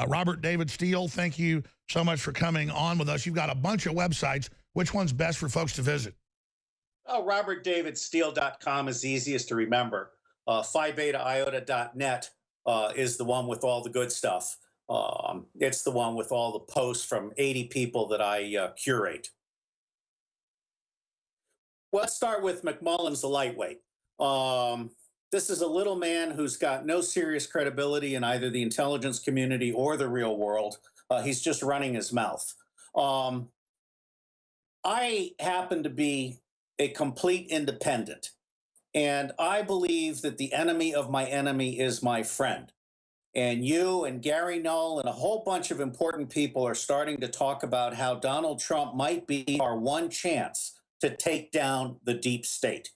Robert David Steele, thank you so much for coming on with us. You've got a bunch of websites. Which one's best for folks to visit? Oh, RobertDavidSteele.com is the easiest to remember. PhiBetaIota.net is the one with all the good stuff. It's the one with all the posts from 80 people that I curate. Well, let's start with McMullen's the lightweight. This is a little man who's got no serious credibility in either the intelligence community or the real world. He's just running his mouth. I happen to be a complete independent, and I believe that the enemy of my enemy is my friend. And you and Gary Null and a whole bunch of important people are starting to talk about how Donald Trump might be our one chance to take down the deep state.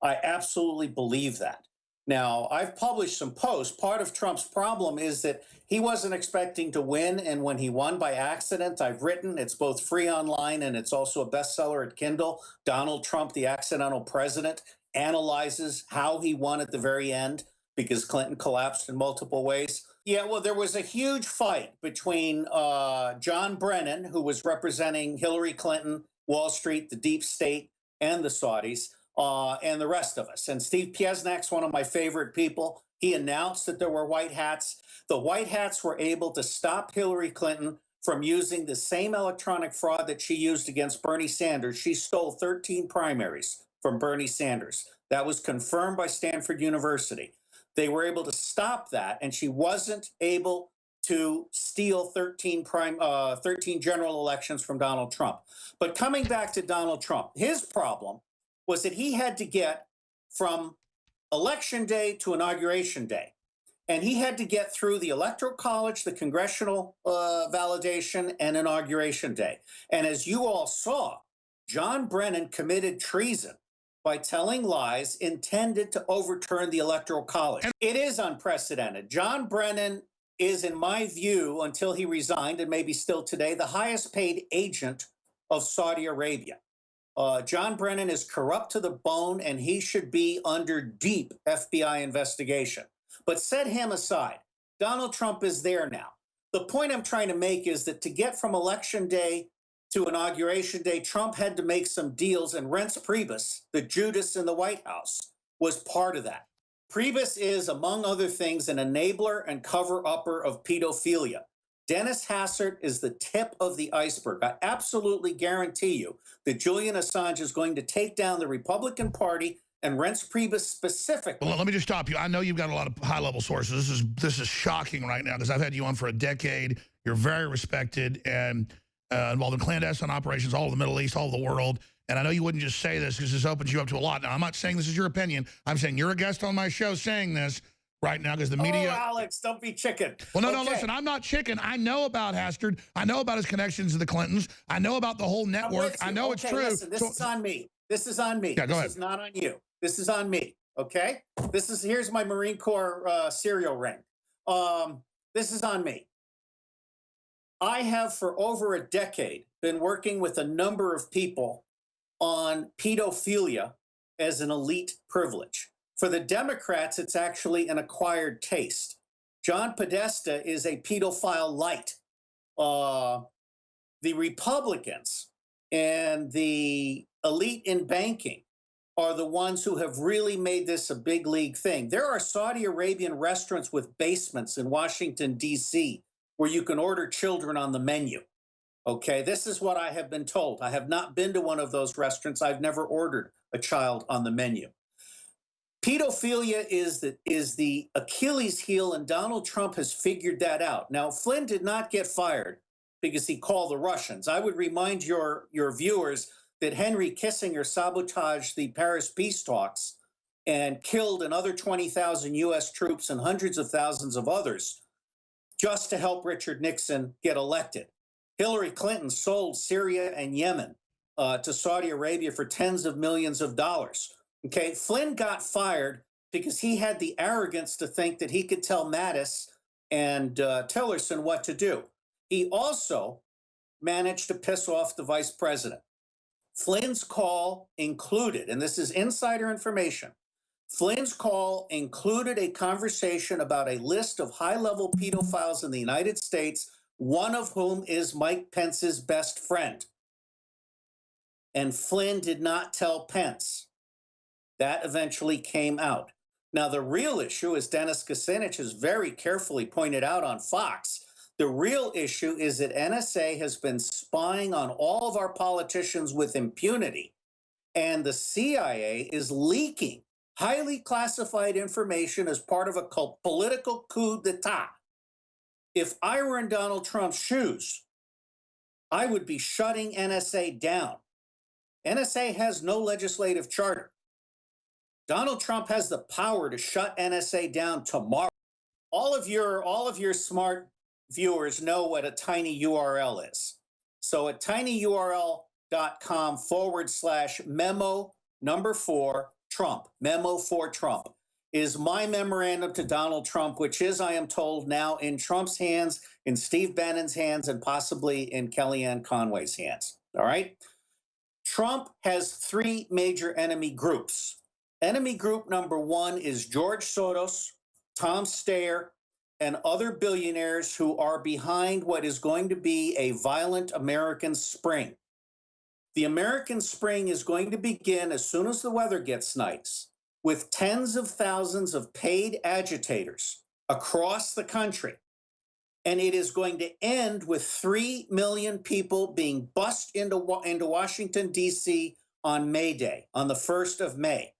I absolutely believe that. Now, I've published some posts. Part of Trump's problem is that he wasn't expecting to win, and when he won by accident, I've written, it's both free online and it's also a bestseller at Kindle, Donald Trump, the Accidental President, analyzes how he won at the very end because Clinton collapsed in multiple ways. Yeah, well, there was a huge fight between John Brennan, who was representing Hillary Clinton, Wall Street, the deep state, and the Saudis, and the rest of us. And Steve Piesnak's one of my favorite people. He announced that there were white hats. The white hats were able to stop Hillary Clinton from using the same electronic fraud that she used against Bernie Sanders. She stole 13 primaries from Bernie Sanders. That was confirmed by Stanford University. They were able to stop that, and she wasn't able to steal 13 general elections from Donald Trump. But coming back to Donald Trump, his problem was that he had to get from election day to inauguration day. And he had to get through the Electoral College, the congressional validation, and inauguration day. And as you all saw, John Brennan committed treason by telling lies intended to overturn the Electoral College. It is unprecedented. John Brennan is, in my view, until he resigned, and maybe still today, the highest paid agent of Saudi Arabia. John Brennan is corrupt to the bone, and he should be under deep FBI investigation. But set him aside. Donald Trump is there now. The point I'm trying to make is that to get from Election Day to Inauguration Day, Trump had to make some deals, and Reince Priebus, the Judas in the White House, was part of that. Priebus is, among other things, an enabler and cover-upper of pedophilia. Dennis Hassert is the tip of the iceberg. I absolutely guarantee you that Julian Assange is going to take down the Republican Party and Reince Priebus specifically. Well, let me just stop you. I know you've got a lot of high-level sources. This is shocking right now because I've had you on for a decade. You're very respected and involved in clandestine operations all over the Middle East, all over the world. And I know you wouldn't just say this because this opens you up to a lot. Now, I'm not saying this is your opinion. I'm saying you're a guest on my show saying this right now because the media... Oh, Alex, don't be chicken. Well, no, listen, I'm not chicken. I know about Hastert. I know about his connections to the Clintons. I know about the whole network. I know it's true. Listen, this is on me. This is on me. Yeah, go ahead. This is not on you. This is on me, okay? Here's my Marine Corps serial ring. This is on me. I have for over a decade been working with a number of people on pedophilia as an elite privilege. For the Democrats, it's actually an acquired taste. John Podesta is a pedophile light. The Republicans and the elite in banking are the ones who have really made this a big league thing. There are Saudi Arabian restaurants with basements in Washington, D.C., where you can order children on the menu. Okay, this is what I have been told. I have not been to one of those restaurants. I've never ordered a child on the menu. Pedophilia is the Achilles heel, and Donald Trump has figured that out. Now, Flynn did not get fired because he called the Russians. I would remind your viewers that Henry Kissinger sabotaged the Paris peace talks and killed another 20,000 U.S. troops and hundreds of thousands of others just to help Richard Nixon get elected. Hillary Clinton sold Syria and Yemen to Saudi Arabia for tens of millions of dollars. Okay, Flynn got fired because he had the arrogance to think that he could tell Mattis and Tillerson what to do. He also managed to piss off the vice president. Flynn's call included, and this is insider information, Flynn's call included a conversation about a list of high-level pedophiles in the United States, one of whom is Mike Pence's best friend. And Flynn did not tell Pence. That eventually came out. Now, the real issue, as Dennis Kucinich has very carefully pointed out on Fox, the real issue is that NSA has been spying on all of our politicians with impunity, and the CIA is leaking highly classified information as part of a political coup d'etat. If I were in Donald Trump's shoes, I would be shutting NSA down. NSA has no legislative charter. Donald Trump has the power to shut NSA down tomorrow. All of your smart viewers know what a tiny URL is. So at tinyurl.com/memo4 Trump, memo for Trump, is my memorandum to Donald Trump, which is, I am told, now in Trump's hands, in Steve Bannon's hands, and possibly in Kellyanne Conway's hands. All right? Trump has three major enemy groups. Enemy group number one is George Soros, Tom Steyer, and other billionaires who are behind what is going to be a violent American spring. The American spring is going to begin as soon as the weather gets nice, with tens of thousands of paid agitators across the country. And it is going to end with 3 million people being bussed into Washington, D.C. on May Day, on the 1st of May.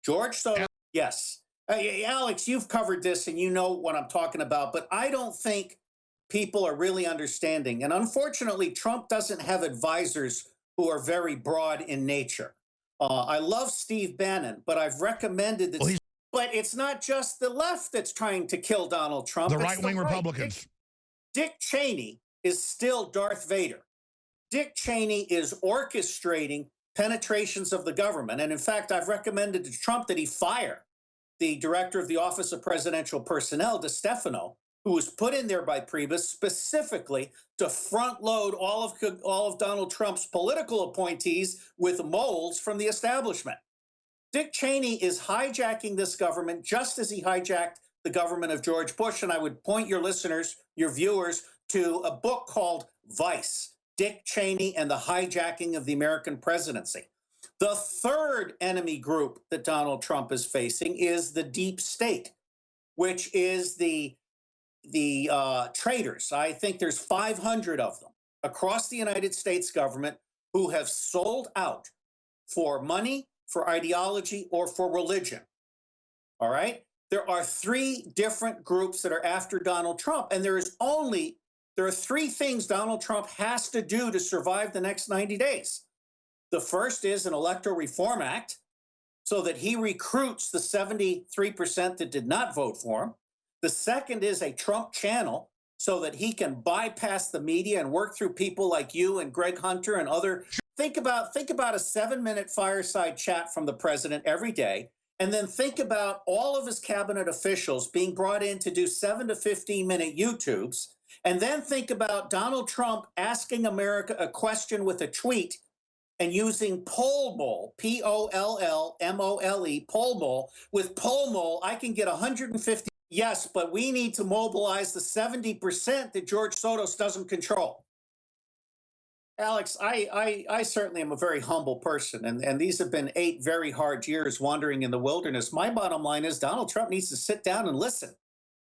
George Soros, yes. Alex, you've covered this and you know what I'm talking about, but I don't think people are really understanding. And unfortunately, Trump doesn't have advisors who are very broad in nature. I love Steve Bannon, but I've recommended that. But it's not just the left that's trying to kill Donald Trump. The right-wing Republicans. Dick Cheney is still Darth Vader. Dick Cheney is orchestrating penetrations of the government. And in fact, I've recommended to Trump that he fire the director of the Office of Presidential Personnel, DeStefano, who was put in there by Priebus specifically to front load all of Donald Trump's political appointees with moles from the establishment. Dick Cheney is hijacking this government just as he hijacked the government of George Bush. And I would point your listeners, your viewers, to a book called Vice, Dick Cheney and the Hijacking of the American Presidency. The third enemy group that Donald Trump is facing is the deep state, which is the traitors. I think there's 500 of them across the United States government who have sold out for money, for ideology, or for religion. All right? There are three different groups that are after Donald Trump, and there are three things Donald Trump has to do to survive the next 90 days. The first is an Electoral Reform Act so that he recruits the 73% that did not vote for him. The second is a Trump channel so that he can bypass the media and work through people like you and Greg Hunter and other. Think about a 7-minute fireside chat from the president every day, and then think about all of his cabinet officials being brought in to do 7 to 15-minute YouTubes, and then think about Donald Trump asking America a question with a tweet and using poll mole, Pollmole, poll mole. With poll mole, I can get 150. Yes, but we need to mobilize the 70% that George Soros doesn't control. Alex, I certainly am a very humble person, and these have been 8 very hard years wandering in the wilderness. My bottom line is Donald Trump needs to sit down and listen.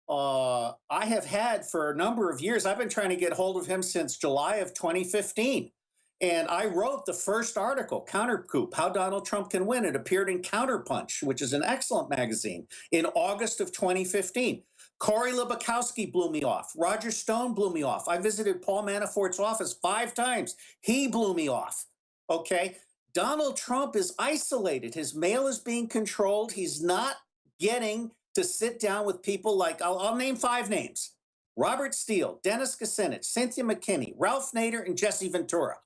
I have had for a number of years, I've been trying to get hold of him since July of 2015. And I wrote the first article, Countercoup, How Donald Trump Can Win. It appeared in Counterpunch, which is an excellent magazine, in August of 2015. Corey Libakowski blew me off. Roger Stone blew me off. I visited Paul Manafort's office 5 times. He blew me off. Okay? Donald Trump is isolated. His mail is being controlled. He's not getting to sit down with people like, I'll name 5 names: Robert Steele, Dennis Kucinich, Cynthia McKinney, Ralph Nader, and Jesse Ventura.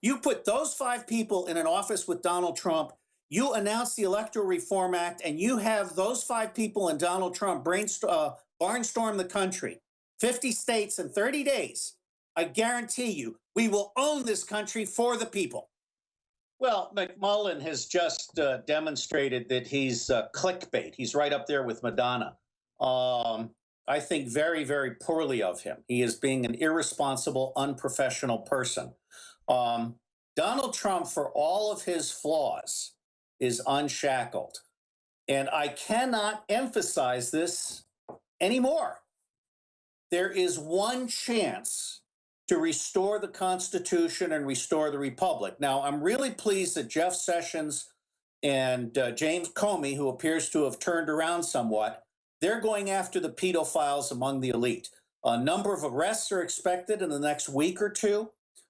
You put those 5 people in an office with Donald Trump, you announce the Electoral Reform Act, and you have those 5 people and Donald Trump barnstorm the country, 50 states in 30 days. I guarantee you, we will own this country for the people. Well, McMullen has just demonstrated that he's clickbait. He's right up there with Madonna. I think very, very poorly of him. He is being an irresponsible, unprofessional person. Donald Trump, for all of his flaws, is unshackled. And I cannot emphasize this anymore. There is one chance to restore the Constitution and restore the Republic. Now, I'm really pleased that Jeff Sessions and James Comey, who appears to have turned around somewhat, they're going after the pedophiles among the elite. A number of arrests are expected in the next week or two.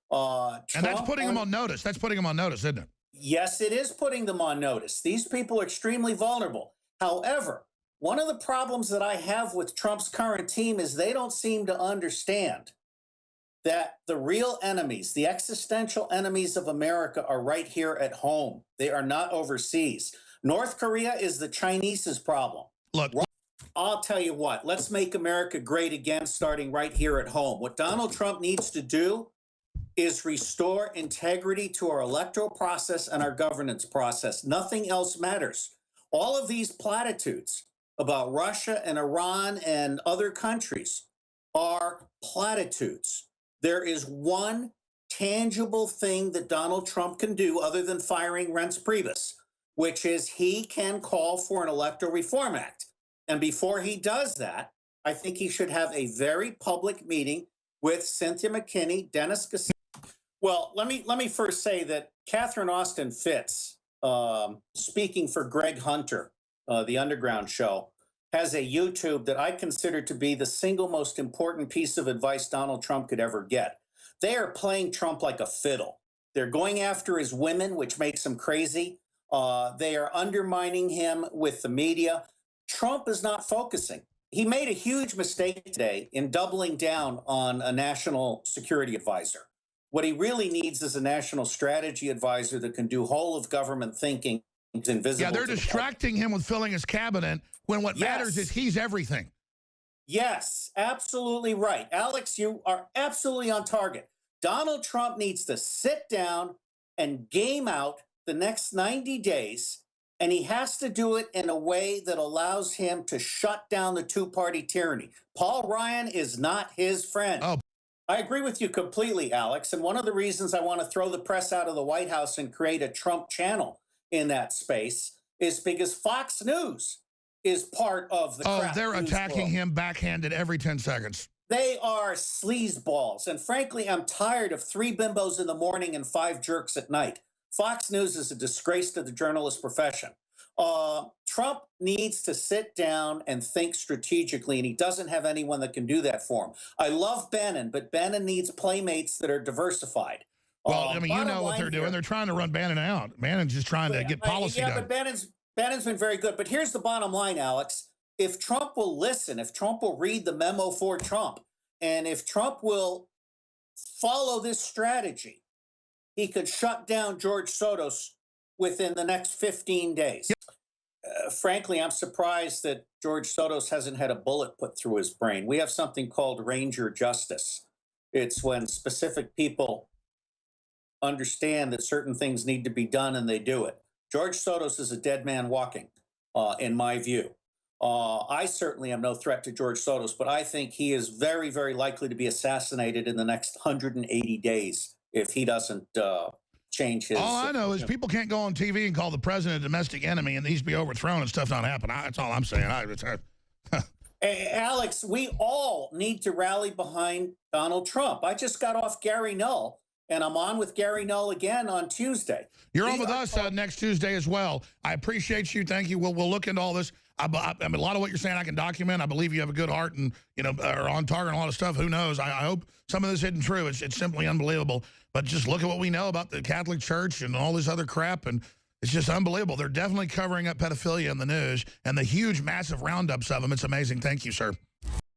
And that's putting them on notice. That's putting them on notice, isn't it? Yes, it is putting them on notice. These people are extremely vulnerable. However, one of the problems that I have with Trump's current team is they don't seem to understand that the real enemies, the existential enemies of America, are right here at home. They are not overseas. North Korea is the Chinese's problem. Look, I'll tell you what, let's make America great again, starting right here at home. What Donald Trump needs to do is restore integrity to our electoral process and our governance process. Nothing else matters. All of these platitudes about Russia and Iran and other countries are platitudes. There is one tangible thing that Donald Trump can do other than firing Reince Priebus, which is he can call for an Electoral Reform Act. And before he does that, I think he should have a very public meeting with Cynthia McKinney, Dennis Kucinich. Well, let me first say that Catherine Austin Fitz, speaking for Greg Hunter, the Underground Show, has a YouTube that I consider to be the single most important piece of advice Donald Trump could ever get. They are playing Trump like a fiddle. They're going after his women, which makes him crazy. They are undermining him with the media. Trump is not focusing. He made a huge mistake today in doubling down on a national security advisor. What he really needs is a national strategy advisor that can do whole of government thinking. Invisible. Yeah, they're distracting him with filling his cabinet when what matters is he's everything. Yes, absolutely right. Alex, you are absolutely on target. Donald Trump needs to sit down and game out the next 90 days, and he has to do it in a way that allows him to shut down the two-party tyranny. Paul Ryan is not his friend. Oh. I agree with you completely, Alex. And one of the reasons I want to throw the press out of the White House and create a Trump channel in that space is because Fox News is part of the crap they're news attacking world. him backhanded every 10 seconds. They are sleazeballs. And frankly, I'm tired of 3 bimbos in the morning and 5 jerks at night. Fox News is a disgrace to the journalist profession. Trump needs to sit down and think strategically, and he doesn't have anyone that can do that for him. I love Bannon, but Bannon needs playmates that are diversified. Well, I mean, you know what they're doing. They're trying to run Bannon out. Bannon's just trying to get policy done. Yeah, but Bannon's been very good. But here's the bottom line, Alex. If Trump will listen, if Trump will read the memo for Trump, and if Trump will follow this strategy, he could shut down George Soros within the next 15 days. Yep. Frankly, I'm surprised that George Soros hasn't had a bullet put through his brain. We have something called Ranger Justice. It's when specific people understand that certain things need to be done and they do it. George Soros is a dead man walking, in my view. I certainly am no threat to George Soros, but I think he is very, very likely to be assassinated in the next 180 days if he doesn't change his... All I know is people can't go on TV and call the president a domestic enemy and he needs to be overthrown and stuff not happen. That's all I'm saying. Alex, we all need to rally behind Donald Trump. I just got off Gary Null, and I'm on with Gary Null again on Tuesday. You're on with us next Tuesday as well. I appreciate you. Thank you. We'll look into all this. I mean, a lot of what you're saying I can document. I believe you have a good heart and, you know, are on target and a lot of stuff. Who knows? I hope some of this isn't true. It's simply unbelievable. But just look at what we know about the Catholic Church and all this other crap, and it's just unbelievable. They're definitely covering up pedophilia in the news and the huge, massive roundups of them. It's amazing. Thank you, sir.